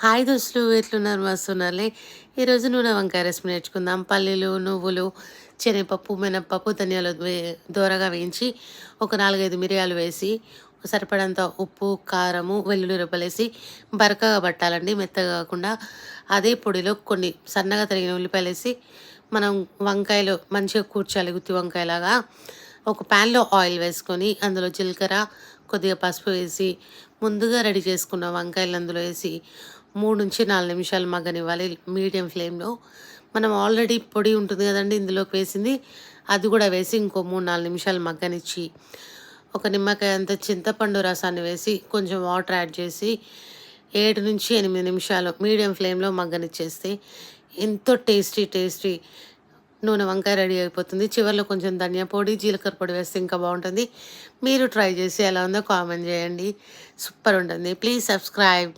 Hi దోస్తులు, ఎట్లున్నారు? మస్తున్నారులే. ఈరోజు నూనె వంకాయ రెసిపీ నేర్చుకుందాం. పల్లీలు, నువ్వులు, శనగపప్పు, మినప్పప్పు, ధనియాలు దోరగా వేయించి ఒక 4, 5 మిరియాలు వేసి సరిపడంత ఉప్పు, కారము, వెల్లుల్లి రెబ్బలేసి బరకగా పట్టాలండి, మెత్తగా కాకుండా. అదే పొడిలో కొన్ని సన్నగా తరిగిన ఉల్లిపాయలేసి మనం వంకాయలు మంచిగా కూర్చాలి, గుత్తి వంకాయలాగా. ఒక ప్యాన్లో ఆయిల్ వేసుకొని అందులో జీలకర్ర, కొద్దిగా పసుపు వేసి ముందుగా రెడీ చేసుకున్న వంకాయలు అందులో వేసి 3-4 నిమిషాలు మగ్గనివ్వాలి మీడియం ఫ్లేమ్లో. మనం ఆల్రెడీ పొడి ఉంటుంది కదండి ఇందులోకి వేసింది, అది కూడా వేసి ఇంకో 3-4 నిమిషాలు మగ్గనిచ్చి ఒక నిమ్మకాయ అంత చింతపండు రసాన్ని వేసి కొంచెం వాటర్ యాడ్ చేసి 7-8 నిమిషాలు మీడియం ఫ్లేమ్లో మగ్గనిచ్చేస్తే ఎంతో టేస్టీ నూనె వంకాయ రెడీ అయిపోతుంది. చివరిలో కొంచెం ధనియా పొడి, జీలకర్ర పొడి వేస్తే ఇంకా బాగుంటుంది. మీరు ట్రై చేసి ఎలా ఉందో కామెంట్ చేయండి. సూపర్ ఉంటుంది. Please subscribe.